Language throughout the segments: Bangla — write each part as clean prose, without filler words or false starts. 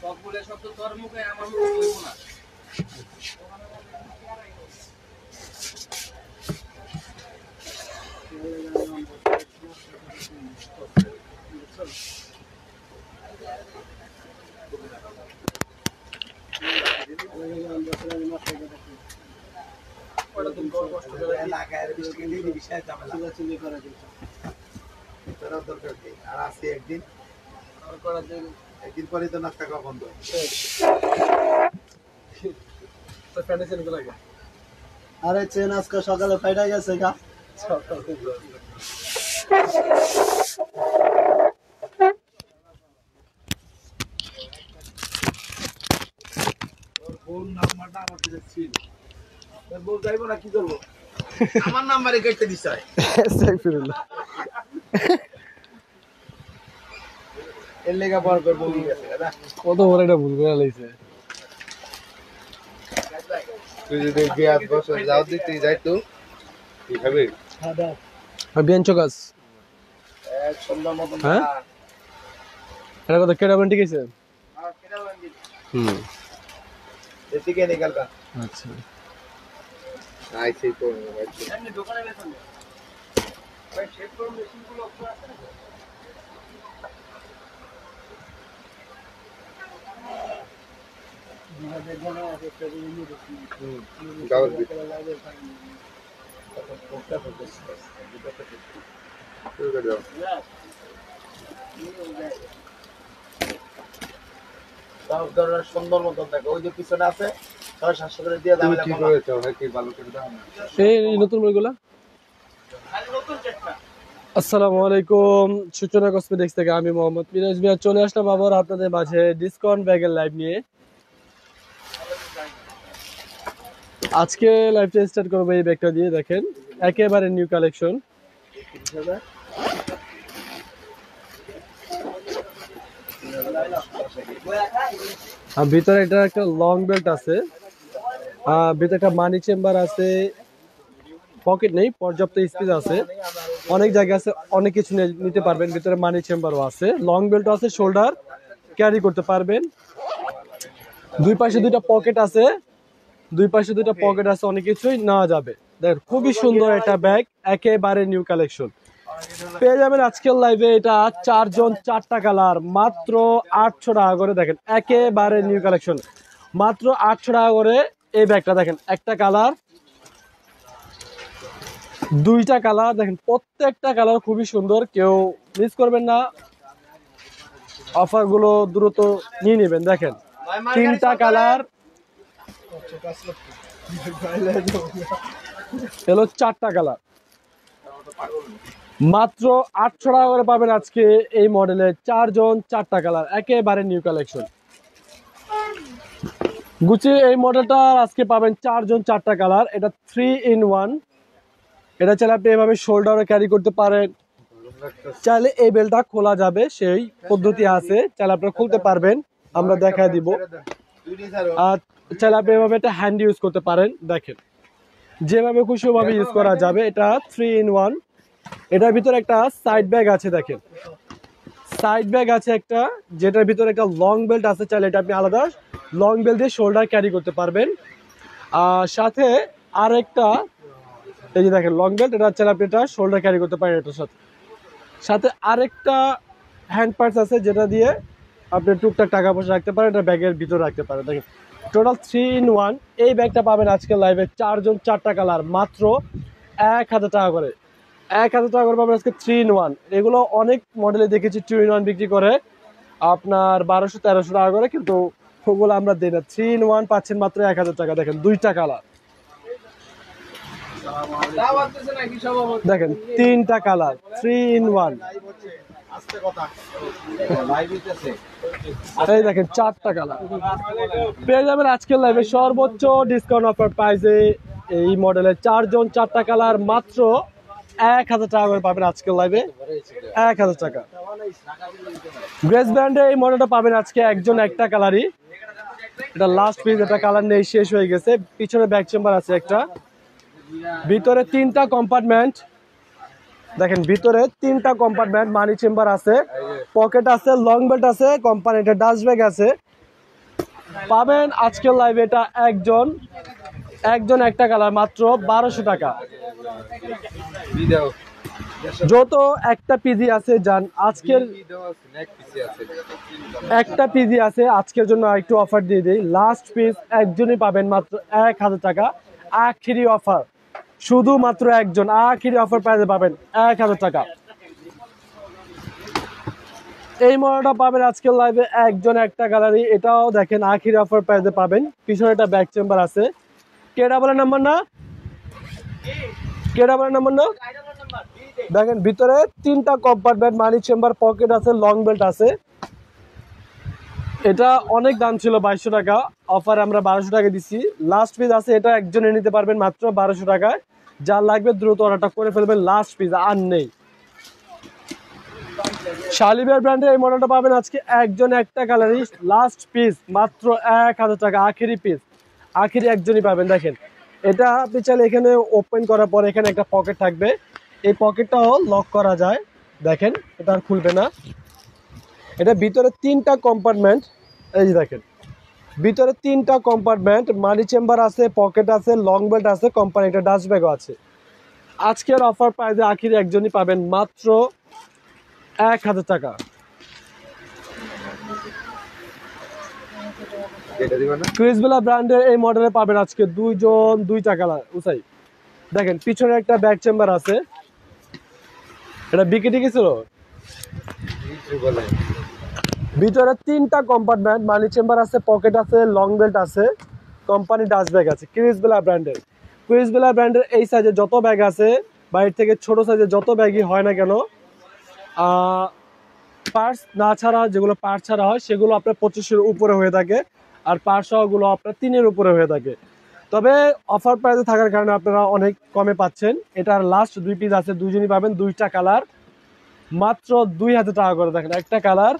সকলে শব্দ তোর মুখে আমার মুখে কইব না। একদিন পরে তো নাস্তা খাওয়া বন্ধ। আরে চেন আজকে সকালে ফাইটা গেছে গা। আমার নাম্বারে কেটে দিছে এর লেগা বড় করে বলি গেছে দাদা। কত বড় এটা ভুল করে লাইছে। তুই যদি বিয়াত বছর যাও দিতে যাই তো কি খাবে? বিয়াঞ্চ গাছ এক সন্ধ্যা মত না। হ্যাঁ এটা কত কেডা বান্টি গেছে? আর কেডা বান্দি? এদিকে নিকালটা। আচ্ছা আইছি তো এমনি দোকানে বেচেন ভাই শেভ করুন মেশিন গুলো আছে না গাওয়ার সুন্দর মতো দেখো ওই যে পিছনে আছে দিয়ে দাম কি করেছো নাকি ভালো করে দাও এই নতুন বইগুলা। আসসালামু আলাইকুম, সূচনা কসমেটিক্স থেকে আমি মোহাম্মদ মিরাজ মিয়া চলে আসলাম আবার আপনাদের মাঝে ডিসকাউন্ট ব্যাগের লাইভ নিয়ে। আজকে লাইভটা স্টার্ট করবো এই ব্যাগটা দিয়ে। দেখেন একেবারে নিউ কালেকশন। আর ভিতরে এটা একটা লং বেল্ট আছে, ভিতরে একটা মানি চেম্বার আছে, পকেট নেই, পর্যাপ্ত স্পেস আছে, অনেক জায়গা আছে, অনেক কিছু নিতে পারবেন। ভিতরে মানি চেম্বারও আছে, লং বেল্টও আছে, শোল্ডার ক্যারি করতে পারবেন। দুই পাশে দুইটা পকেট আছে, অনেক কিছুই নেওয়া যাবে। দেখেন খুবই সুন্দর একটা ব্যাগ, একেবারে নিউ কালেকশন পেয়ে যাবেন আজকের লাইভে। এটা 4 জন 4টা কালার, মাত্র 800 টাকা করে। দেখেন একেবারে নিউ কালেকশন, মাত্র 800 টাকা করে এই ব্যাগটা। দেখেন একটা কালার, দুইটা কালার, দেখেন প্রত্যেকটা কালার খুবই সুন্দর, কেউ মিস করবেন না। অফার গুলো দ্রুত নিয়ে নেবেন। দেখেন 3টা কালার, এলো 4টা কালার, মাত্র 800 টাকা করে পাবেন আজকে এই মডেলের 4 জন 4টা কালার, একেবারে নিউ কালেকশন। গুচি এই মডেলটা আজকে পাবেন 4 জন 4টা কালার। এটা 3 in 1। এটা চাইলে আপনি এভাবে শোল্ডারে ক্যারি করতে পারেন, চাইলে এই বেলটা খোলা যাবে, সেই পদ্ধতি আছে, চাইলে আপনারা খুলতে পারবেন, আমরা দেখায় দিব। আর চাইলে আপনি এভাবে এটা হ্যান্ড ইউজ করতে পারেন। দেখেন যেভাবে খুশি ওভাবে ইউজ করা যাবে। এটা 3 in 1। এটার ভিতরে একটা সাইড ব্যাগ আছে, দেখেন সাইড ব্যাগ আছে একটা, যেটার ভিতরে একটা লং বেল্ট আছে, চাইলে এটা আপনি আলাদা লং বেল্ট দিয়ে শোল্ডার ক্যারি করতে পারবেন। আর সাথে আরেকটা এই যে দেখেন লং বেল্ট, এটা চাইলে আপনি এটা শোল্ডার ক্যারি করতে পারেন। এটার সাথে আরেকটা হ্যান্ড পার্স আছে, যেটা দিয়ে আপনি টুকটাক টাকা পয়সা রাখতে পারেন, এটা ব্যাগের ভিতরে রাখতে পারেন। দেখেন টোটাল 3 in 1 এই ব্যাগটা পাবেন আজকে লাইভে 4 জন 4টা কালার, মাত্র 1000 টাকা করে। 1000 টাকা করে পাবেন আজকে 3 in 1। এগুলো অনেক মডেলে দেখেছি 2 in 1 বিক্রি করে আপনার 1200-1300 টাকা করে, কিন্তু ওগুলো আমরা দিই না। 3 in 1 পাচ্ছেন মাত্র 1000 টাকা। দেখেন 2টা কালার, দেখেন 3টা কালার, 3 in 1। এই দেখেন 4টা কালার পেয়ে যাবেন আজকের লাইভে সর্বোচ্চ ডিসকাউন্ট অফার প্রাইসে। এই মডেলের 4 জন 4টা কালার মাত্র 1000 টাকা করে পাবেন আজকের লাইভে। 1000 টাকা। গ্রেস ব্র্যান্ডে এই মডেলটা পাবেন আজকে একজন একটা কালারই। এটা লাস্ট পিস, এটা কালার নেই, শেষ হয়ে গেছে। পিছনে ব্যাক চেম্বার আছে একটা, ভিতরে 3টা কম্পার্টমেন্ট। দেখেন ভিতরে 3টা কম্পার্টমেন্ট, মানি চেম্বার আছে, পকেট আছে, লং বেল্ট আছে, কোম্পানি এটা ডাস্ট ব্যাগ আছে, পাবেন আজকের লাইভে এটা একজন একটা কালার মাত্র 1200 টাকা। যত একটা পিজি আছে জান আজকের একটা পিজি আছে আজকের জন্য একটু অফার দিয়ে দিই। লাস্ট পিস একজনই পাবেন মাত্র 1000 টাকা, আখিরি অফার, শুধুমাত্র একজন আখিরি অফার প্রাইসে পাবেন 1000 টাকা। এই মডেলটা পাবেন আজকের লাইভে একজন একটা গ্যালারি, এটাও দেখেন আখিরি অফার প্রাইসে পাবেন। পিছনে একটা ব্যাক চেম্বার আছে, কেডা বলে নাম্বার না, কেডা বলে নাম্বার না, দেখেন ভিতরে 3টা কম্পার্টমেন্ট, মানি চেম্বার, পকেট আছে, লং বেল্ট আছে। এটা অনেক দাম ছিল 2200 টাকা, অফার আমরা 1200 টাকা দিচ্ছি। লাস্ট পিস আছে, এটা একজনে নিতে পারবেন মাত্র 1200 টাকায়। যা লাগবে দ্রুত অর্ডারটা করে ফেলবেন, লাস্ট পিস আর নেই। শালিবের ব্র্যান্ডের এই মডেলটা পাবেন আজকে একজন একটা গ্যালারি, লাস্ট পিস মাত্র 1000 টাকা, আখেরি পিস, আখেরি একজনই পাবেন। দেখেন এটা আপনি চাইলে এখানে ওপেন করার পর এখানে একটা পকেট থাকবে, এই পকেটটাও লক করা যায়, দেখেন এটা আর খুলবে না। এটা ভিতরে 3টা কম্পার্টমেন্ট, এই যে দেখেন ভিতরে 3টা কম্পার্টমেন্ট, মানি চেম্বার আছে, পকেট আছে, লং বেল্ট আছে, কোম্পানি একটা ডাস্ট ব্যাগও আছে। আজকের অফার প্রাইসে আখেরি একজনই পাবেন মাত্র 1000 টাকা। ক্রিসবেলা ব্র্যান্ডের এই মডেলে পাবেন আজকে দুইটা কালার উসাই। দেখেন পিছনে একটা ব্যাক চেম্বার আছে, এটা বিকেটে গেছিল। ভিতরে 3টা কম্পার্টমেন্ট, মানি চেম্বার আছে, পকেট আছে, লং বেল্ট আছে, কোম্পানি ডাস্ট ব্যাগ আছে। ক্রিসবেলা ব্র্যান্ডের এই সাইজে যত ব্যাগ আছে, বাইরে থেকে ছোট সাইজে যত ব্যাগই হয় না কেন, পার্টস না ছাড়া, যেগুলো পার্ট ছাড়া হয় সেগুলো আপনার 25-এর উপরে হয়ে থাকে, আর পার্ট সহগুলো আপনার 3-এর উপরে হয়ে থাকে। তবে অফার প্রাইসে থাকার কারণে আপনারা অনেক কমে পাচ্ছেন। এটার লাস্ট 2 পিস আছে, দুইজনই পাবেন, 2টা কালার মাত্র 2000 টাকা করে। দেখেন একটা কালার,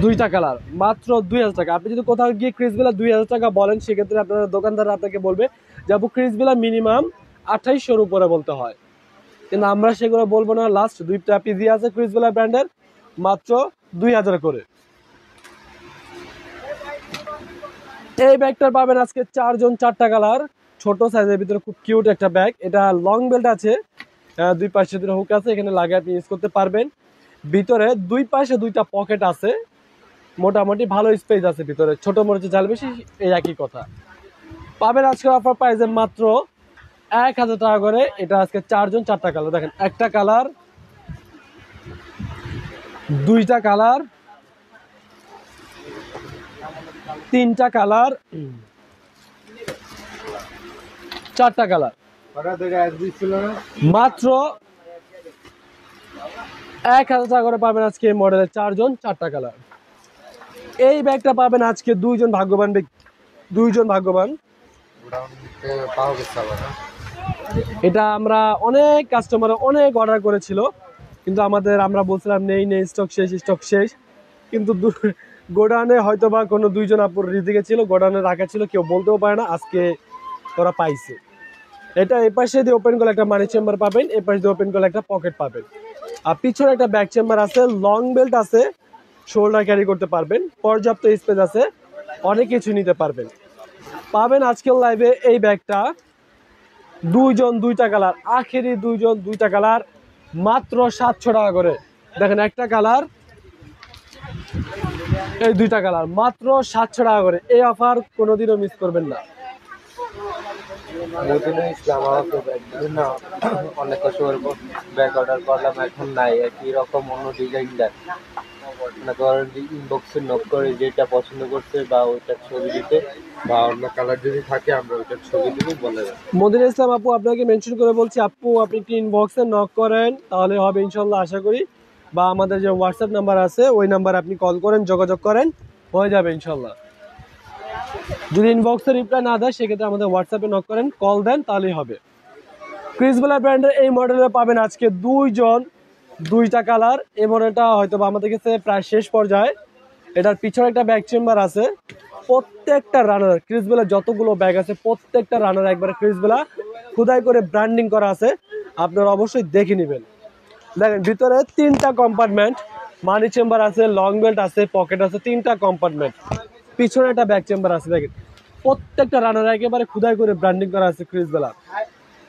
2টা কালার মাত্র 2000 টাকা। আপনি যদি কোথাও গিয়ে ক্রিসবেলা 2000 টাকা বলেন, সেক্ষেত্রে আপনার দোকানদার আপনাকে বলবে যাবো ক্রিসবেলা মিনিমাম 2800-এর উপরে বলতে হয়, কিন্তু আমরা সেগুলো বলবো না। লাস্ট 2টা পিজি আছে ক্রিসবেলা ব্র্যান্ডের, মাত্র 2000 করে। এই ব্যাগটা পাবেন আজকে 4টা কালার, ছোট সাইজের ভিতরে খুব কিউট একটা ব্যাগ। এটা লং বেল্ট আছে, 2 পাশে 2টা হুক আছে, এখানে লাগিয়ে আপনি ইউজ করতে পারবেন। ভিতরে 2 পাশে 2টা পকেট আছে, মোটামুটি ভালো স্পেস আছে ভিতরে, ছোট মরিচে ঝাল বেশি, এই একই কথা। পাবেন আজকে অফার প্রাইসে মাত্র 1000 টাকা করে। এটা আজকে 4টা কালার, দেখেন একটা কালার, 2টা কালার, 3টা কালার, 4টা কালার, মাত্র 1000 টাকা করে পাবেন আজকে এই মডেলের 4টা কালার। এই ব্যাগটা পাবেন আজকে 2জন ভাগ্যবান। এটা আমরা অনেক কাস্টমার অনেক অর্ডার করেছিল, কিন্তু আমরা বলছিলাম নেই স্টক শেষ, কিন্তু গোডাউনে হয়তো বা কোনো 2জন আপুর রিজিকে ছিল, গোডাউনে রাখা ছিল, কেউ বলতেও পারে না, আজকে ওরা পাইছে। এটা এই পাশে দিয়ে ওপেন করলে একটা মানি চেম্বার পাবেন, এই পাশে দিয়ে ওপেন করলে একটা পকেট পাবেন, আর পিছনে একটা ব্যাক চেম্বার আছে, লং বেল্ট আছে, শোল্ডার ক্যারি করতে পারবেন, পর্যাপ্ত স্পেস আছে, অনেক কিছু নিতে পারবেন। পাবেন আজকের লাইভে এই ব্যাগটা 2টা কালার, আখেরি 2টা কালার, মাত্র 700 টাকা করে। দেখেন একটা কালার, এই 2টা কালার মাত্র 700 টাকা করে। এই অফার কোনোদিনও মিস করবেন না। অনেক কষ্ট করে ব্যাগ অর্ডার করলাম, এখন নাই একই রকম অন্য ডিজাইন দেয়, ইনবক্সে নক করে যেটা পছন্দ করছে বা ওইটার ছবি দিতে, বা অন্য কালার যদি থাকে আমরা ওইটার ছবি দিতে বলে দেব। মদিনা ইসলাম আপু আপনাকে মেনশন করে বলছি, আপু আপনি একটি ইনবক্সে নক করেন, তাহলে হবে ইনশাল্লাহ, আশা করি। বা আমাদের যে হোয়াটসঅ্যাপ নাম্বার আছে ওই নাম্বার আপনি কল করেন, যোগাযোগ করেন, হয়ে যাবে ইনশাল্লাহ। যদি ইনবক্সে রিপ্লাই না দেয় সেক্ষেত্রে আমাদের হোয়াটসঅ্যাপে নক করেন, কল দেন, তাহলেই হবে। ক্রিসবেলা ব্র্যান্ডের এই মডেলে পাবেন আজকে 2টা কালার। এই মডেলটা হয়তো বা আমাদের কাছে প্রায় শেষ পর্যায়ে। এটার পিছনে একটা ব্যাক চেম্বার আছে, প্রত্যেকটা রানার ক্রিসবেলা যতগুলো ব্যাগ আছে প্রত্যেকটা রানার একবারে ক্রিসবেলা খোদাই করে ব্র্যান্ডিং করা আছে, আপনারা অবশ্যই দেখে নেবেন। দেখেন ভিতরে 3টা কম্পার্টমেন্ট, মানি চেম্বার আছে, লং বেল্ট আছে, পকেট আছে, 3টা কম্পার্টমেন্ট, পিছনে একটা ব্যাক চেম্বার আছে। দেখেন প্রত্যেকটা রানার একেবারে খুদাই করে ব্র্যান্ডিং করা আছে ক্রিস বেলা।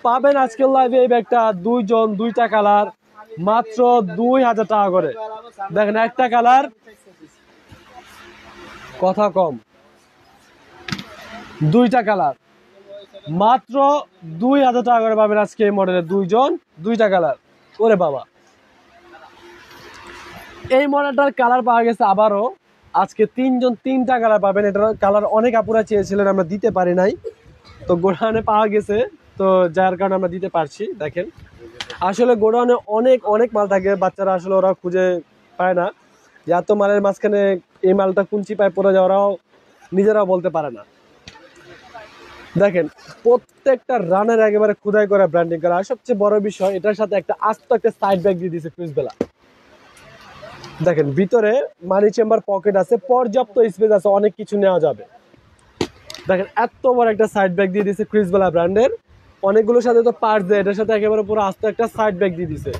পাবেন আজকের লাইভে এই ব্যাগটা 2 জন 2টা কালার মাত্র 2000 টাকা করে। দেখেন একটা কালার, কথা কম, 2টা কালার মাত্র 2000 টাকা করে পাবেন আজকে এই মডেলের 2 জন 2টা কালার। ওরে বাবা, এই মডেলটার কালার পাওয়া গেছে আবারও আজকে 3 জন 3টা কালার পাবেন। এটার কালার অনেক আপুরা চেয়েছিলেন, আমরা দিতে পারি নাই, তো গোডাউনে পাওয়া গেছে, তো যার কারণে আমরা দিতে পারছি। দেখেন আসলে গোডাউনে অনেক অনেক মাল থাকে, বাচ্চারা আসলে ওরা খুঁজে পায় না যে এত মালের মাঝখানে এই মালটা কুঞ্চি পায় পড়ে যায়, ওরাও নিজেরাও বলতে পারে না। দেখেন প্রত্যেকটা রানের একেবারে খুদাই করা ব্র্যান্ডিং করা। আর সবচেয়ে বড় বিষয় এটার সাথে একটা আস্ত একটা সাইড ব্যাগ দিয়ে দিয়েছে ক্রিস বেলা। দেখেন ভিতরে মানি চেম্বার, পকেট আছে, পর্যাপ্ত স্পেস আছে, অনেক কিছু নেওয়া যাবে। দেখেন এত বড় একটা সাইড ব্যাগ দিয়ে দিয়েছে ক্রিস বেলা ব্র্যান্ডের। অনেকগুলোর সাথে তো পার্টস দেয়, এটার সাথে একেবারে পুরো আস্ত একটা সাইড ব্যাগ দিয়ে দিয়েছে।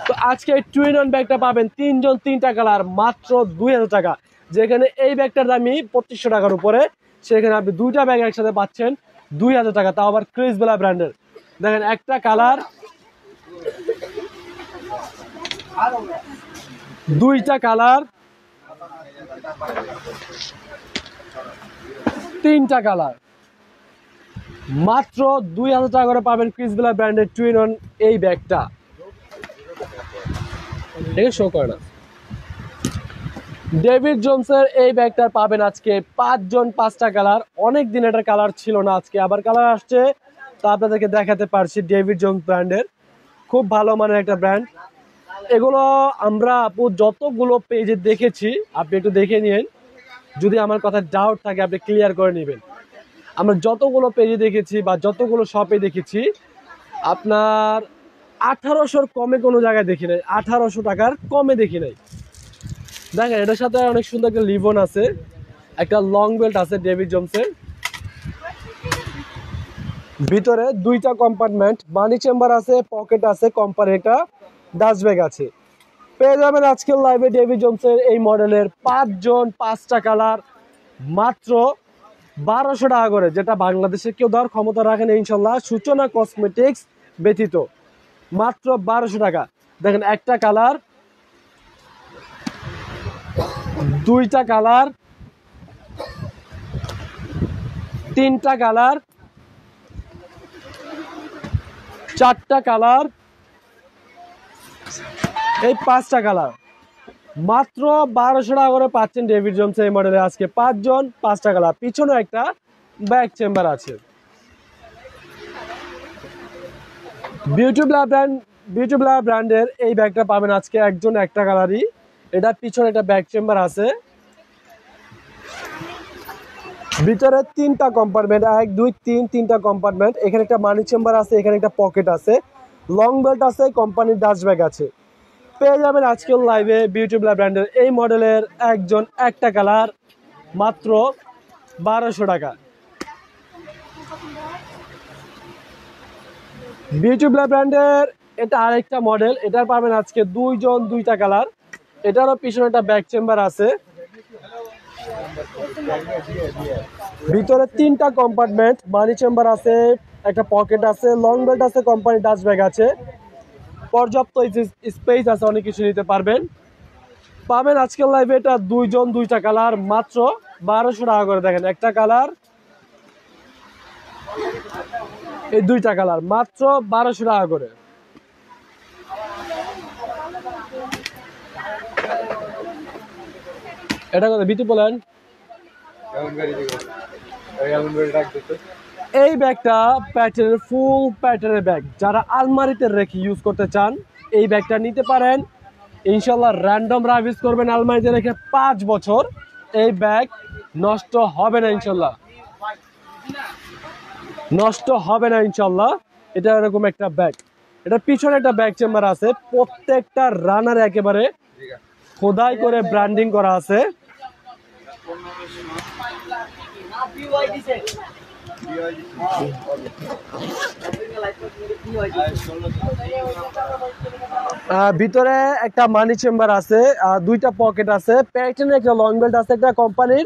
তো আজকে এই 2-in-1 ব্যাগটা পাবেন 3 জন 3টা কালার মাত্র 2000 টাকা। যেখানে এই ব্যাগটার দামই 2500 টাকার উপরে, সেখানে আপনি 2টা ব্যাগ একসাথে পাচ্ছেন 2000 টাকা, তাও আবার ক্রিস বেলা ব্র্যান্ডের। দেখেন একটা কালার, 2টা কালার, 3টা কালার মাত্র 2000 টাকা করে পাবেন ক্রিস বেলা ব্র্যান্ডের 2-in-1 এই ব্যাগটা। ঠিক আছে, শো করে না। ডেভিড জোনসের এই ব্যাগটার পাবেন আজকে 5 জন 5টা কালার। অনেক দিন এটার কালার ছিল না, আজকে আবার কালার আসছে, তো আপনাদেরকে দেখাতে পারছি। ডেভিড জোনস ব্র্যান্ডের খুব ভালো মানের একটা ব্র্যান্ড। এগুলো আমরা আপু যতগুলো পেজে দেখেছি, আপনি একটু দেখে নিন, যদি আমার কথা ডাউট থাকে আপনি ক্লিয়ার করে নেবেন। আমরা যতগুলো পেজে দেখেছি বা যতগুলো শপে দেখেছি, আপনার 1800-র কমে কোনো জায়গায় দেখি নাই, 1800 টাকার কমে দেখি নাই। দেখেন এটার সাথে অনেক সুন্দর একটা লিভন আছে, একটা লং বেল্ট আছে ডেভিড জোনসের। ভিতরে 2টা কম্পার্টমেন্ট, মানি চেম্বার আছে, পকেট আছে, কোম্পানির একটা ডাস্ট ব্যাগ আছে। পেয়ে যাবেন আজকের লাইভে ডেভিড জোনসের এই মডেলের 5 জন 5টা কালার মাত্র 1200 টাকা করে, যেটা বাংলাদেশে কেউ দেওয়ার ক্ষমতা রাখেন ইনশাল্লাহ, সূচনা কসমেটিক্স ব্যতীত, মাত্র 1200 টাকা। দেখেন একটা কালার, 2টা কালার, 3টা কালার, 4টা কালার, এই 5টা কালার মাত্র 1200 টাকা করে পাচ্ছেন ডেভিড জোনস এই মডেলে আজকে 5 জন 5টা কালার। পিছনে একটা ব্যাক চেম্বার আছে। বিউটি ব্র্যান্ডের এই ব্যাগটা পাবেন আজকে একজন একটা কালারই। এটার পিছনে একটা ব্যাক চেম্বার আছে, ভিতরে 3টা কম্পার্টমেন্ট, 1 2 3 3টা কম্পার্টমেন্ট। এখানে একটা মানি চেম্বার আছে, এখানে একটা পকেট আছে, লং বেল্ট আছে, কোম্পানির ডাস্ট ব্যাগ আছে। পেয়ে যাবেন আজকের লাইভে বিউটি ব্র্যান্ডের এই মডেলের একজন একটা কালার মাত্র 1200 টাকা। বিউটি ব্র্যান্ডের এটা আরেকটা মডেল, এটার পাবেন আজকে 2 জন 2টা কালার। এটারও পিছনে একটা ব্যাক চেম্বার আছে, ভিতরে 3টা কম্পার্টমেন্ট, মানি চেম্বার আছে, একটা পকেট আছে, লং বেল্ট আছে, কোম্পানি ডাস্ট ব্যাগ আছে, পর্যাপ্ত স্পেস আছে, অনেক কিছু নিতে পারবেন। পাবেন আজকের লাইভে এটা 2 জন 2টা কালার মাত্র 1200 টাকা করে। দেখেন একটা কালার, এই 2টা কালার মাত্র 1200 টাকা করে। এটা কথা বিটু বলেন। এই ব্যাগটা প্যাটার্নের ফুল প্যাটার্নের ব্যাগ, যারা আলমারিতে রেখে ইউজ করতে চান এই ব্যাগটা নিতে পারেন ইনশাল্লাহ। র্যান্ডম রাইজ করবেন আলমারিতে রেখে 5 বছর, এই ব্যাগ নষ্ট হবে না ইনশাল্লাহ, নষ্ট হবে না ইনশাল্লাহ। এটা এরকম একটা ব্যাগ, এটা পিছনে একটা ব্যাগ চেম্বার আছে, প্রত্যেকটা রানার একেবারে খোদাই করে ব্র্যান্ডিং করা আছে। ভিতরে একটা মানি চেম্বার আছে, দুইটা পকেট আছে, প্যাটার্নের একটা লং বেল্ট আছে, একটা কোম্পানির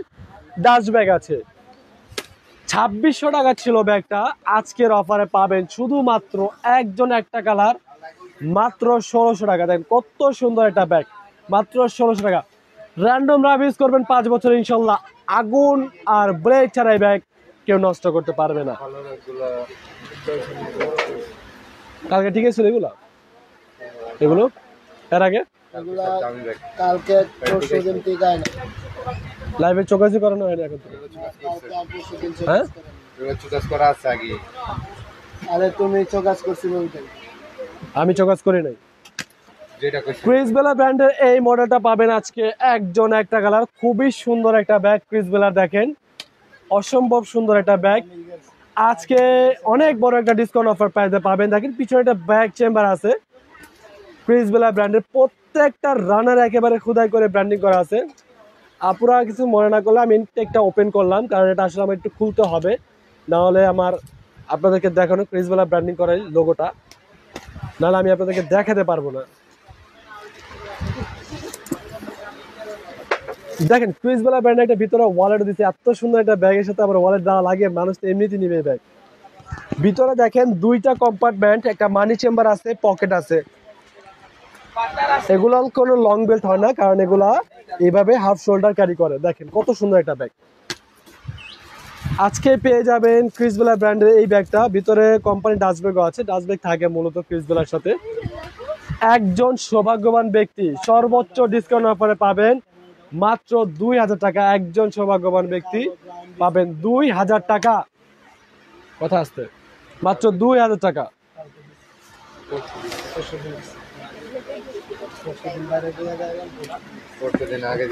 ডাস্ট ব্যাগ আছে। 2600 টাকা ছিল ব্যাগটা, আজকের অফারে পাবেন শুধুমাত্র একজন একটা কালার, মাত্র 1600 টাকা। দেখেন কত সুন্দর একটা ব্যাগ, মাত্র 1600 টাকা। র্যান্ডম রাফ ইউজ করবেন 5 বছর ইনশাল্লাহ, আগুন আর ব্রেক ছাড়াই ব্যাগ কেউ নষ্ট করতে পারবে না। কালকে ঠিক ছিল এগুলো, এগুলো এর আগে কালকে লাইভে চোখাচি করানো হয়নি এখন থেকে। হ্যাঁ আরে তুমি চোকাজ করছিল, আমি চোখাচ করি নাই। ক্রিস বেলা ব্র্যান্ডের এই মডেলটা পাবেন আজকে একজন একটা কালার, খুবই সুন্দর একটা ব্যাগ। ক্রিস বেলা দেখেন অসম্ভব সুন্দর একটা ব্যাগ, আজকে অনেক বড় একটা ডিসকাউন্ট অফার প্রাইসে পাবেন। দেখেন পিছনে একটা ব্যাগ চেম্বার আছে, ক্রিস বেলা ব্র্যান্ডের প্রত্যেকটা রানার একেবারে খোদাই করে ব্র্যান্ডিং করা আছে। আপুরা কিছু মনে না করলে আমি ইনটেকটা ওপেন করলাম, কারণ এটা আসলে আমার একটু খুলতে হবে, নাহলে আমার আপনাদেরকে দেখানো ক্রিস বেলা ব্র্যান্ডিং করা লোগোটা, নাহলে আমি আপনাদেরকে দেখাতে পারবো না। দেখেন ক্রিস বেলা ব্র্যান্ডের একটা ভিতরে ওয়ালেট দিচ্ছে, এত সুন্দর একটা ব্যাগের সাথে আবার ওয়ালেট দেওয়া লাগে, মানুষ তো এমনিতেই নিবে ব্যাগ। ভিতরে দেখেন দুইটা কম্পার্টমেন্ট, একটা মানি চেম্বার আছে, পকেট আছে। এগুলো কোনো লং বেল্ট হয় না, কারণ এগুলা এইভাবে হাফ শোল্ডার ক্যারি করে। দেখেন কত সুন্দর একটা ব্যাগ, আজকে পেয়ে যাবেন ক্রিস বেলা ব্র্যান্ডের এই ব্যাগটা। ভিতরে কোম্পানি ডাস্ট ব্যাগও আছে, ডাস্ট ব্যাগ থাকে মূলত ক্রিস বেলার সাথে। একজন সৌভাগ্যবান ব্যক্তি সর্বোচ্চ ডিসকাউন্ট অফারে পাবেন মাত্র 2000 টাকা। একজন সৌভাগ্যবান ব্যক্তি পাবেন 2000 টাকা, কথা আসছে, মাত্র 2000 টাকা।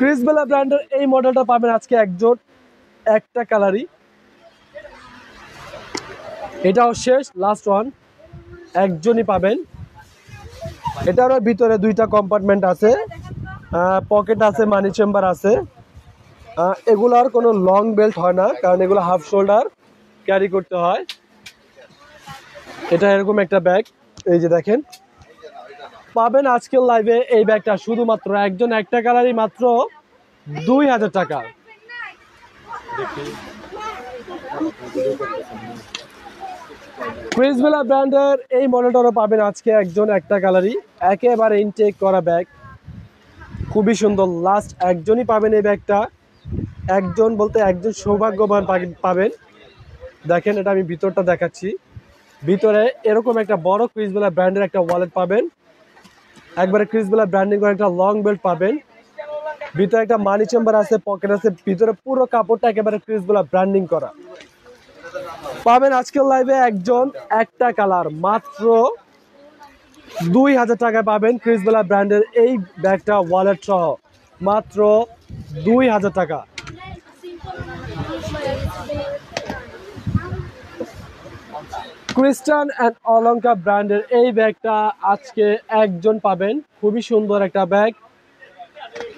ক্রিস বেলা ব্র্যান্ডের এই মডেলটা পাবেন আজকে একজন একটা কালারই, এটাও শেষ, লাস্ট ওয়ান, একজনই পাবেন। এটারও ভিতরে দুইটা কম্পার্টমেন্ট আছে, পকেট আছে, মানি চেম্বার আছে। এগুলার কোনো লং বেল্ট হয় না, কারণ এগুলো হাফ শোল্ডার ক্যারি করতে হয়। এটা এরকম একটা ব্যাগ, এই যে দেখেন পাবেন আজকের লাইভে এই ব্যাগটা শুধুমাত্র একজন একটা কালারই, মাত্র 2000 টাকা। ক্রিস বেলা ব্র্যান্ডের এই মডেলটারও পাবেন আজকে একজন একটা কালারই, একেবারে ইনটেক করা ব্যাগ, খুবই সুন্দর। লাস্ট একজনই পাবেন এই ব্যাগটা, একজন বলতে একজন সৌভাগ্যবান পাবেন। দেখেন এটা আমি ভিতরটা দেখাচ্ছি, ভিতরে এরকম একটা বড় ক্রিস বেলা ব্র্যান্ডের একটা ওয়ালেট পাবেন, একবারে ক্রিস বেলা ব্র্যান্ডিং করা একটা লং বেল্ট পাবেন। ভিতরে একটা মানি চেম্বার আছে, পকেট আছে, ভিতরে পুরো কাপড়টা একেবারে ক্রিস বেলা ব্র্যান্ডিং করা পাবেন আজকের লাইভে একজন একটা কালার, মাত্র 2000 টাকায় পাবেন ক্রিস বেলা ব্র্যান্ডের এই ব্যাগটা ওয়ালেট সহ, মাত্র 2000 টাকা। ক্রিস্টান অ্যান্ড অলঙ্কা ব্র্যান্ডের এই ব্যাগটা আজকে একজন পাবেন, খুবই সুন্দর একটা ব্যাগ।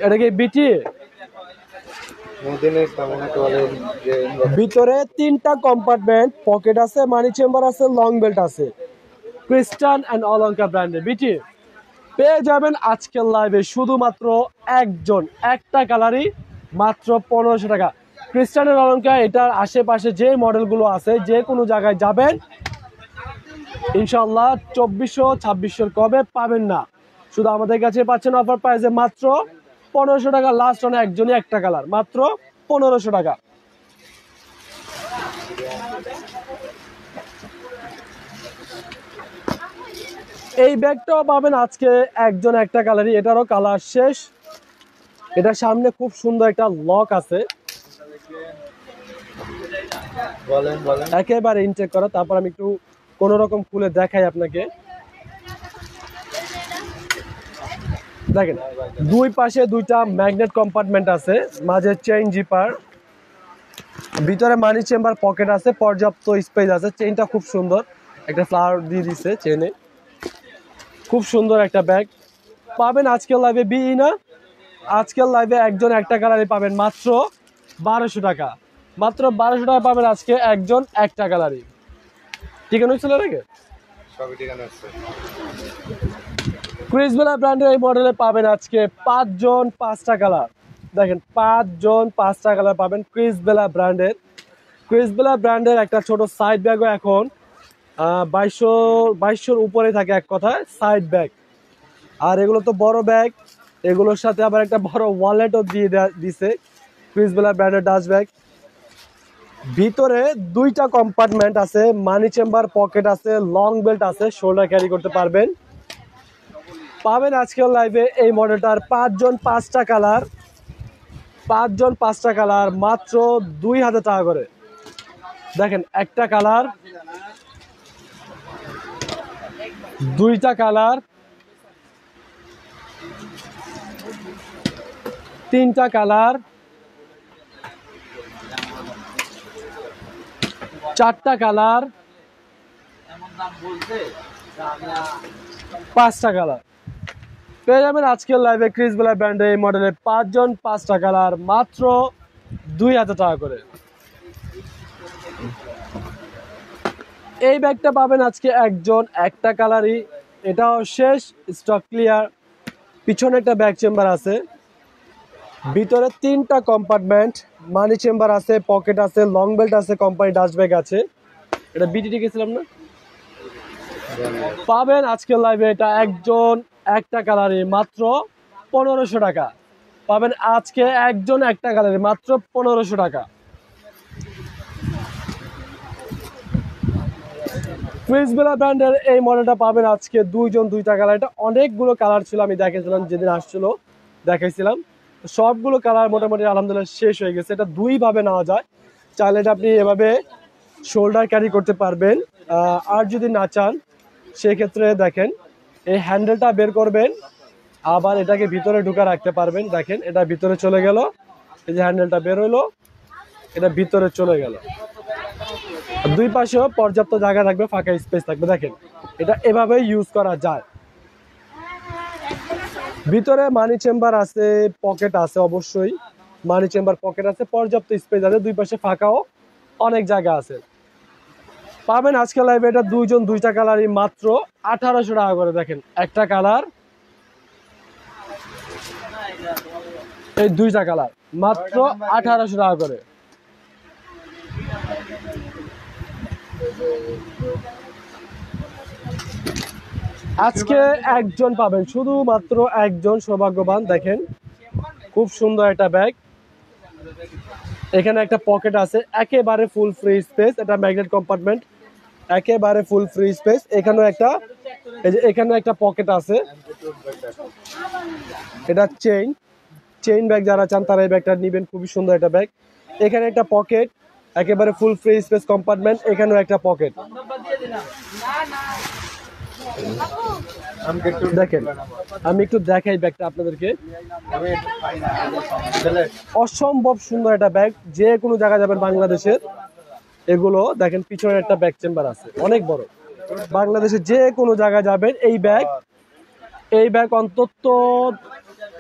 এটা কি বিটি, ভিতরে 3টা কম্পার্টমেন্ট, পকেট আছে, মানি চেম্বার আছে, লং বেল্ট আছে। ক্রিস্টান অ্যান্ড অলঙ্কা ব্র্যান্ডের বিটি পেয়ে যাবেন আজকের লাইভে শুধুমাত্র একজন একটা কালারই, মাত্র 1500 টাকা। ক্রিস্টান অ্যান্ড অলঙ্কা এটার আশেপাশে যে মডেলগুলো আছে, যে কোনো জায়গায় যাবেন ইনশাল্লাহ 2400-2600 কবে পাবেন না, শুধু আমাদের কাছে পাচ্ছেন অফার প্রাইসে মাত্র 1500 টাকা। লাস্ট অনে একজনই একটা কালার, মাত্র 1500 টাকা। এই ব্যাগটাও পাবেন আজকে একজন একটা কালারই, এটারও কালার শেষ। এটার সামনে খুব সুন্দর একটা লক আছে, একেবারে ইনটেক করা। তারপর আমি একটু কোন রকম খুলে দেখাই আপনাকে। দেখেন দুই পাশে দুইটা ম্যাগনেট কম্পার্টমেন্ট আছে, মাঝে চেইন জিপার, ভিতরে মানি চেম্বার, পকেট আছে, পর্যাপ্ত স্পেস আছে। চেইনটা খুব সুন্দর, একটা ফ্লাওয়ার দিয়ে দিচ্ছে চেইনে, খুব সুন্দর একটা ব্যাগ পাবেন আজকের লাইভে। আজকের লাইভে একজন একটা কালারে পাবেন মাত্র 1200 টাকা। মাত্র 1200 টাকা পাবেন আজকে একজন একটা কালারই। ঠিকানা ছিল নাকি? সবই ঠিকানা আছে। ক্রিসবেলা ব্র্যান্ডের এই মডেলে পাবেন আজকে 5 জন 5টা কালার। দেখেন 5 জন 5টা কালার পাবেন ক্রিসবেলা ব্র্যান্ডের। ক্রিসবেলা ব্র্যান্ডের একটা ছোট সাইড ব্যাগও এখন 2200 উপরে থাকে এক কথায় সাইড ব্যাগ। আর এগুলো তো বড় ব্যাগ, এগুলোর সাথে আবার একটা বড় ওয়ালেটও দিয়ে দিছে ক্রিসবেলা ব্র্যান্ডের ডাস্ট ব্যাগ। ভিতরে 2টা কম্পার্টমেন্ট আছে, মানি চেম্বার, পকেট আছে, লং বেল্ট আছে, শোল্ডার ক্যারি করতে পারবেন। পাবেন আজকের লাইভে এই মডেলটার 5 জন 5টা কালার, 5 জন 5টা কালার মাত্র 2000 টাকা করে। দেখেন একটা কালার, 2টা কালার, 3টা কালার, 4টা কালার, 5টা কালার পেয়ে যাবেন আজকের লাইভে ক্রিসবেলা ব্র্যান্ডের এই মডেলে 5 জন 5টা কালার মাত্র 2000 টাকা করে। এই ব্যাগটা পাবেন আজকে একজন একটা কালারই, এটাও শেষ, স্টক ক্লিয়ার। পিছনে একটা ব্যাগ চেম্বার আছে, ভিতরে 3টা কম্পার্টমেন্ট, মানি চেম্বার আছে, পকেট আছে, লং বেল্ট আছে, কোম্পানি ডাস্ট ব্যাগ আছে। এটা বিটিটি গেছিলাম না? পাবেন আজকের লাইভে এটা একজন একটা কালারই মাত্র 1500 টাকা। পাবেন আজকে একজন একটা কালারই মাত্র 1500 টাকা। ক্রিসবেলা ব্র্যান্ডের এই মডেলটা পাবেন আজকে 2 জন 2টা কালার। এটা অনেকগুলো কালার ছিল, আমি দেখেছিলাম যেদিন আসছিল দেখাইছিলাম, সবগুলো কালার মোটামুটি আলহামদুলিল্লাহ শেষ হয়ে গেছে। এটা 2 ভাবে নেওয়া যায়, চাইলে এটা আপনি এভাবে শোল্ডার ক্যারি করতে পারবেন, আর যদি না চান সেক্ষেত্রে দেখেন এই হ্যান্ডেলটা বের করবেন, আবার এটাকে ভিতরে ঢুকা রাখতে পারবেন। দেখেন এটা ভিতরে চলে গেল, এই যে হ্যান্ডেলটা বের হইলো, এটা ভিতরে চলে গেল। 2 পাশেও পর্যাপ্ত জায়গা থাকবে, ফাঁকা স্পেস থাকবে। দেখেন এটা এভাবে ইউজ করা যায়। ভিতরে মানি চেম্বার আছে, পকেট আছে, অবশ্যই মানি চেম্বার পকেট আছে, পর্যাপ্ত স্পেস আছে, 2 পাশে ফাঁকাও অনেক জায়গা আছে। পাবেন আজকে লাইভে এটা 2 জন 2টা কালারই মাত্র 1800 টাকা করে। দেখেন একটা কালার, এই 2টা কালার মাত্র 1800 টাকা করে। আজকে একজন পাবেন, শুধুমাত্র একজন সৌভাগ্যবান। দেখেন খুব সুন্দর একটা ব্যাগ, এখানে একটা পকেট আছে, একেবারে ফুল ফ্রি স্পেস, এটা ম্যাগনেট কম্পার্টমেন্ট, একেবারে ফুল ফ্রি স্পেস। এখানেও একটা, এই যে এখানে একটা পকেট আছে, এটা চেইন ব্যাগ, যারা চান তারা এই ব্যাগটা নেবেন, খুবই সুন্দর একটা ব্যাগ। এখানে একটা পকেট, একেবারে ফুল ফ্রি স্পেস কম্পার্টমেন্ট, এখানেও একটা পকেট। দেখেন আমি একটু দেখাই ব্যাগটা আপনাদেরকে, অসম্ভব সুন্দর একটা ব্যাগ, যে কোনো জায়গায় যাবেন বাংলাদেশের। এগুলো দেখেন পিছনে একটা ব্যাগ চেম্বার আছে অনেক বড়, বাংলাদেশের যে কোনো জায়গায় যাবেন এই ব্যাগ অন্তত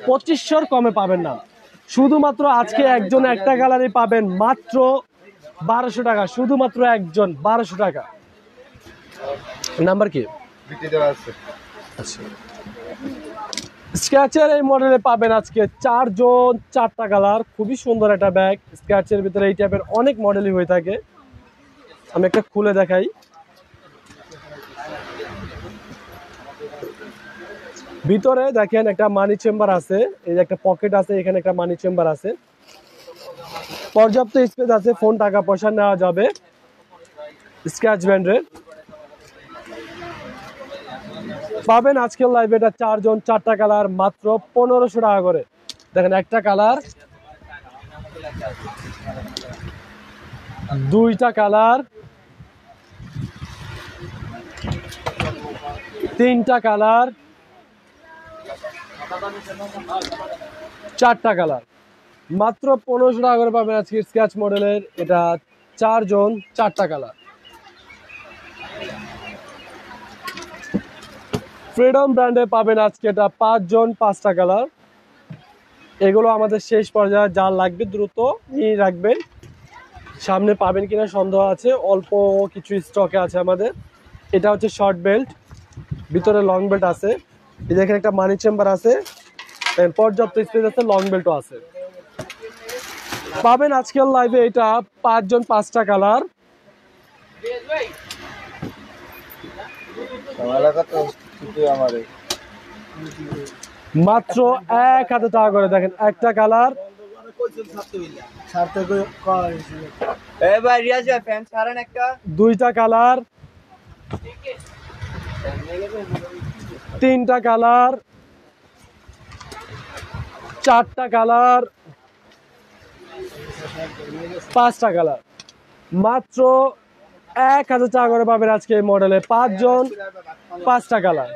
2500 কমে পাবেন না। শুধুমাত্র আজকে একজন একটা গ্যালারি পাবেন মাত্র 1200 টাকা, শুধুমাত্র একজন 1200 টাকা। নাম্বার কি স্ক্র্যাচের এই মডেলে পাবেন আজকে 4 জন 4টা কালার, খুবই সুন্দর একটা ব্যাগ। স্ক্র্যাচের ভিতরে এই টাইপের অনেক মডেলই হয়ে থাকে, আমি একটা খুলে দেখাই। ভিতরে দেখেন একটা মানি চেম্বার আছে, এই যে একটা পকেট আছে, এখানে একটা মানি চেম্বার আছে, পর্যাপ্ত স্পেস আছে, ফোন টাকা পয়সা নেওয়া যাবে। স্ক্র্যাচ ব্র্যান্ডের পাবেন আজকের লাইভে এটা 4 জন 4টা কালার মাত্র 1500 টাকা করে। দেখেন একটা কালার, 2টা কালার, 3টা কালার, 4টা কালার মাত্র 1500 টাকা করে পাবেন আজকে স্ক্র্যাচ মডেলের এটা 4 জন 4টা কালার। ফ্রিডম ব্র্যান্ডে পাবেন আজকে এটা 5 জন 5টা কালার। এগুলো আমাদের শেষ পর্যায়ে, যা লাগবে দ্রুত নিয়ে রাখবেন। সামনে পাবেন কিনা সন্দেহ আছে, অল্প কিছু স্টকে আছে আমাদের। এটা হচ্ছে শর্ট বেল্ট, ভিতরে লং বেল্ট আছে। এই দেখেন একটা মানি চেম্বার আছে, পর্যাপ্ত স্পেস আছে, লং বেল্টও আছে। পাবেন আজকের লাইভে এটা 5 জন 5টা কালার। মাত্র 1000 টাকা করে। দেখেন একটা কালার, দুইটা কালার, তিনটা কালার, চারটা কালার, পাঁচটা কালার। মাত্র 1000 টাকা করে পাবেন আজকে এই মডেলে 5 জন 5টা কালার।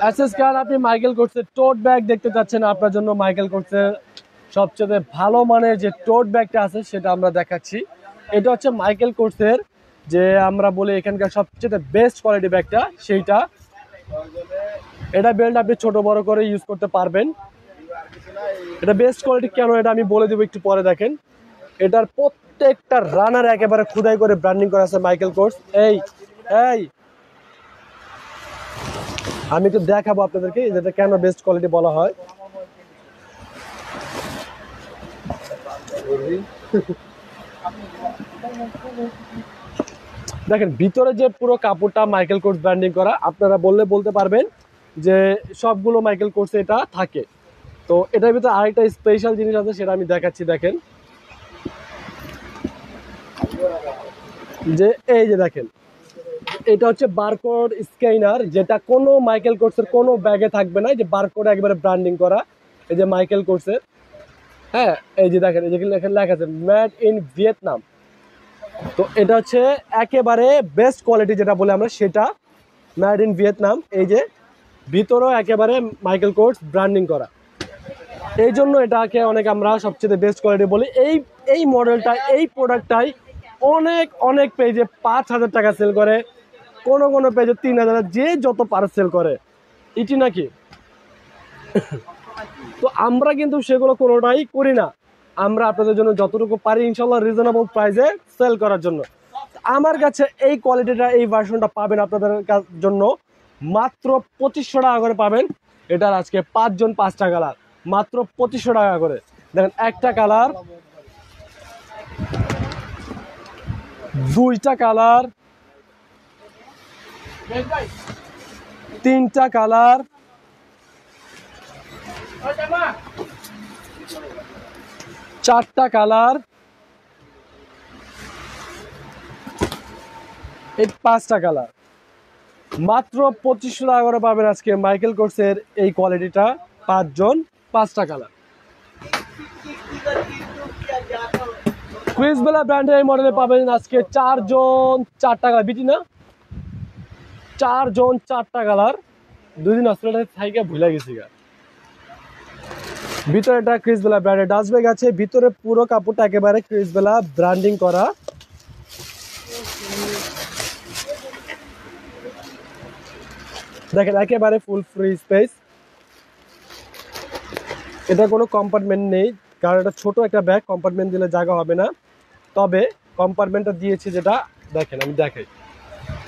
অ্যাসেস কার্ড আপনি মাইকেল কোর্সের টোট ব্যাগ দেখতে চাচ্ছেন, আপনার জন্য মাইকেল কোর্সের সবচেয়ে ভালো মানের যে টোট ব্যাগটা আছে সেটা আমরা দেখাচ্ছি। এটা হচ্ছে মাইকেল কোর্সের যে আমরা বলি এখানকার সবচেয়ে বেস্ট কোয়ালিটি ব্যাগটা, সেইটা। এটা বেল্ট আপনি ছোট বড় করে ইউজ করতে পারবেন। এটা বেস্ট কোয়ালিটি কেন এটা আমি বলে দেবো একটু পরে। দেখেন এটার প্রত্যেকটা রানার একেবারে খোদাই করে ব্র্যান্ডিং করা আছে মাইকেল কোর্স। এই আমি একটু দেখাবো আপনাদেরকে যেটা কেন বেস্ট কোয়ালিটি বলা হয়। দেখেন ভিতরে যে পুরো কাপড়টা মাইকেল কোর্স ব্র্যান্ডিং করা, আপনারা বলতে পারবেন যে সবগুলো মাইকেল কোর্সে এটা থাকে। তো এটার ভিতরে আরেকটা স্পেশাল জিনিস আছে, সেটা আমি দেখাচ্ছি। দেখেন যে এই যে দেখেন এটা হচ্ছে বারকোড স্ক্যানার, যেটা কোনো মাইকেল কোর্সের কোনো ব্যাগে থাকবে না। যে বারকোড একবারে ব্র্যান্ডিং করা, এই যে মাইকেল কোর্সের। হ্যাঁ এই যে দেখেন, এই যে লেখা আছে মেড ইন ভিয়েতনাম। তো এটা হচ্ছে একেবারে বেস্ট কোয়ালিটি যেটা বলে আমরা, সেটা মেড ইন ভিয়েতনাম। এই যে ভিতরেও একেবারে মাইকেল কোর্স ব্র্যান্ডিং করা, এই জন্য এটাকে অনেক আমরা সবচেয়ে বেস্ট কোয়ালিটি বলি। এই মডেলটা, এই প্রোডাক্টটাই অনেক পেজে 5000 টাকা সেল করে, কোনো পেজে 3000, যে যত পারে সেল করে, এটি নাকি। তো আমরা কিন্তু সেগুলো কোনোটাই করি না, আমরা আপনাদের জন্য যতটুকু পারি ইনশাল্লাহ রিজনেবল প্রাইসে সেল করার জন্য। আমার কাছে এই কোয়ালিটিটা, এই ভার্সনটা পাবেন আপনাদের জন্য মাত্র 2500 টাকা করে পাবেন। এটার আজকে 5 জন 5টা কালার, মাত্র 2500 টাকা করে। দেখেন একটা কালার, দুইটা কালার, তিনটা কালার, চারটা কালার, এই 5টা কালার। মাত্র 2500 টাকা করে পাবেন আজকে মাইকেল কোর্সের এই কোয়ালিটিটা, 5 জন 5টা কালার। ক্রিসবেলা ব্র্যান্ডের এই মডেলে পাবেন আজকে 4 জন 4টা কালার। বিটি না 4 জন 4টা কালার। 2 দিন অস্ট্রেলিয়া থেকে ভুলে গেছি। ভিতরে একটা ক্রিসবেলা ব্র্যান্ডের ডাস্ট ব্যাগ আছে, ভিতরে পুরো কাপড়টা একেবারে ক্রিসবেলা ব্র্যান্ডিং করা। দেখেন একেবারে ফুল ফ্রি স্পেস, এটা কোনো কম্পার্টমেন্ট নেই, কারণ এটা ছোট একটা ব্যাগ, কম্পার্টমেন্ট দিলে জায়গা হবে না। তবে কম্পার্টমেন্টটা দিয়েছে যেটা, দেখেন আমি দেখাই,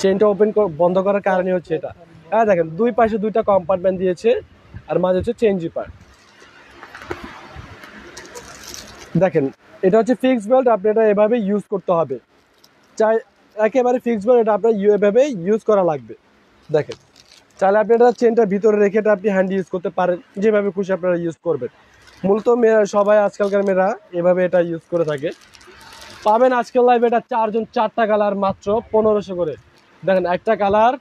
চেনটা ওপেন বন্ধ করার কারণে হচ্ছে এটা। হ্যাঁ দেখেন দুই পাশে 2টা কম্পার্টমেন্ট দিয়েছে, আর মাঝে হচ্ছে চেন জিপার। দেখেন এটা হচ্ছে ফিক্সড বেল্ট, আপনি এটা এভাবে ইউজ করতে হবে, চাই একেবারে ফিক্সড বেল্ট, এটা আপনার এভাবে ইউজ করা লাগবে। দেখেন চাইলে আপনি এটা চেনটা ভিতরে রেখে এটা আপনি হ্যান্ড ইউজ করতে পারেন, যেভাবে খুশি আপনারা ইউজ করবেন। মূলত মেয়েরা সবাই, আজকালকার মেয়েরা এভাবে এটা ইউজ করে থাকে। পাবেন আজকের লাইভে এটা 4 জন 4টা কালার, মাত্র 1500 করে। দেখেন একটা কালার,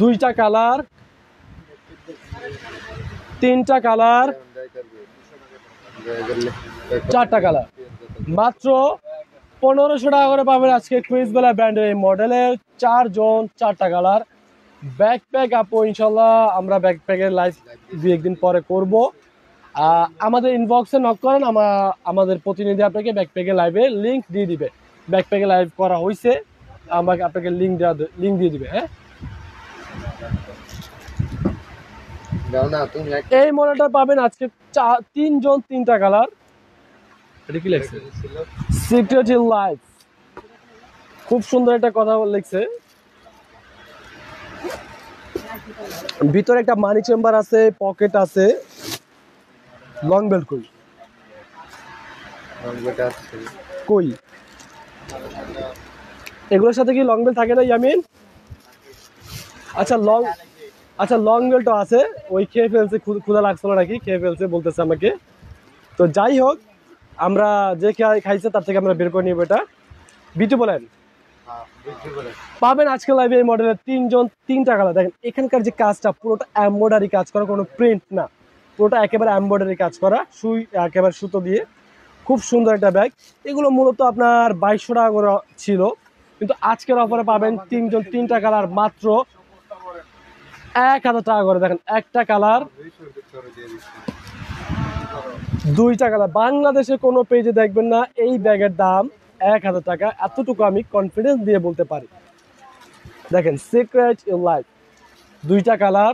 দুইটা কালার, তিনটা কালার, 4টা কালার, মাত্র 1500 টাকা করে পাবেন আজকে ক্রিসবেলা ব্র্যান্ডের এই মডেলের 4 জন 4টা কালার। ব্যাকপ্যাক আপু ইনশাল্লাহ আমরা ব্যাকপ্যাকের লাইভ 2-1 দিন পরে করব। আমাদের ইনবক্সে নক করেন, আমাদের প্রতিনিধি আপনাকে ব্যাকপ্যাকের লাইভে লিঙ্ক দিয়ে দিবে। ব্যাকপ্যাকে লাইভ করা হয়েছে, আমাকে আপনাকে লিঙ্ক দিয়ে দিবে। হ্যাঁ দাও না তুমি এক এই মডেলটা পাবেন আজকে 3 জন 3টা কালার। এটা কি লেখছে? ছিল সিক্রেট ইন লাইফ। খুব সুন্দর একটা কথা লিখছে। ভিতরে একটা মানি চেম্বার আছে, পকেট আছে। লং বেল্ট কই? রংটা আছে কই? এগুলোর সাথে কি লং বেল্ট থাকে না ইয়ামিন? আচ্ছা লং বেল্টও আছে। ওই খেয়ে ফেলছে, ক্ষুধা লাগছিল নাকি, খেয়ে ফেলছে বলতেছে আমাকে। তো যাই হোক, আমরা যে খাইছে তার থেকে আমরা বের করে নিব এটা। বিটু বলেন হ্যাঁ বুঝতে পারে পাবেন আজকে লাইভে এই মডেলের 3 জন 3টা কালার। দেখেন এখানকার যে কাজটা পুরোটা এমব্রয়ডারি কাজ করা, কোনো প্রিন্ট না, পুরোটা একেবারে এমব্রয়ডারি কাজ করা, সুই একেবারে সুতো দিয়ে। খুব সুন্দর একটা ব্যাগ। এগুলো মূলত আপনার 2200 টাকা করে ছিল, কিন্তু আজকের অফারে পাবেন 3 জন 3টা কালার মাত্র 1000 টাকা করে। দেখেন একটা কালার 2টা কালার। বাংলাদেশে কোনো পেজে দেখবেন না এই ব্যাগের দাম 1000 টাকা, এতটুকু আমি কনফিডেন্স দিয়ে বলতে পারি। দেখেন সিক্রেট ইন লাইফ, 2টা কালার,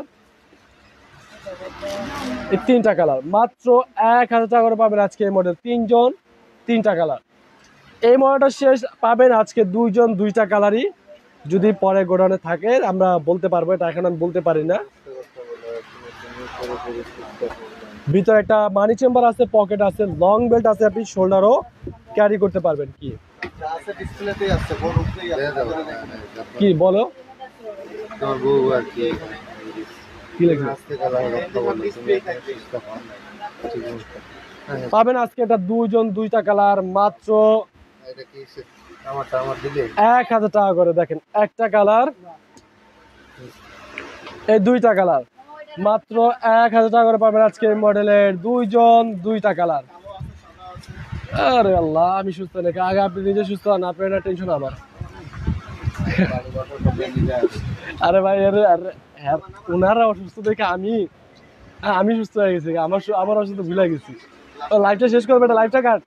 এই 3টা কালার মাত্র 1000 টাকা করে পাবেন আজকে এই মডেল। 3 জন 3টা কালার। এই মডেলটা শেষ পাবেন আজকে 2 জন 2টা কালারই। যদি পরে গোডাউনে থাকে আমরা বলতে পারবো, এটা এখন আমি বলতে পারি না। ভিতরে একটা মানি চেম্বার আছে, পকেট আছে, লং বেল্ট আছে, আপনি শোল্ডারও ক্যারি করতে পারবেন। কি আছে ডিসপ্লেতেই আছে, বড় উপরেই আছে। কি বলো? তোমার বউ আর কি কি লেখা? আজকে কালার কথা বলো তুমি এখন সুস্থ হন ঠিক আছে পাবেন আজকে এটা 2 জন 2টা কালার মাত্র এটা কি আমার দিলে 1000 টাকা করে। দেখেন একটা কালার, এই 2টা কালার মাত্র 1000 টাকা করে পাবেন আজকে এই মডেলের 2 জন 2টা কালার। আরে আল্লাহ, আমি সুস্থ নাকি? আগে আপনি নিজে সুস্থ হন, আপনার না টেনশন আমার। আরে ভাই আরে হ্যাঁ, ওনারা অসুস্থ দেখে আমি সুস্থ হয়ে গেছি। আমার অসুস্থ ভুলে গেছি। তো লাইভটা শেষ করবে, এটা লাইভটা কাট।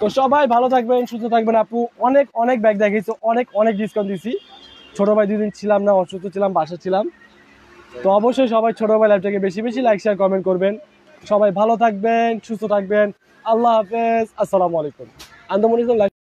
তো সবাই ভালো থাকবেন, সুস্থ থাকবেন। আপু অনেক ব্যাগ দেখিয়েছি, অনেক ডিসকাউন্ট দিছি। ছোট ভাই 2 দিন ছিলাম না, অসুস্থ ছিলাম, বাসা ছিলাম। তো অবশ্যই সবাই ছোট ভাই লাইভটাকে বেশি বেশি লাইক শেয়ার কমেন্ট করবেন। সবাই ভালো থাকবেন, সুস্থ থাকবেন। আল্লাহ হাফেজ, আসসালামু আলাইকুম। আন্দমনিজম।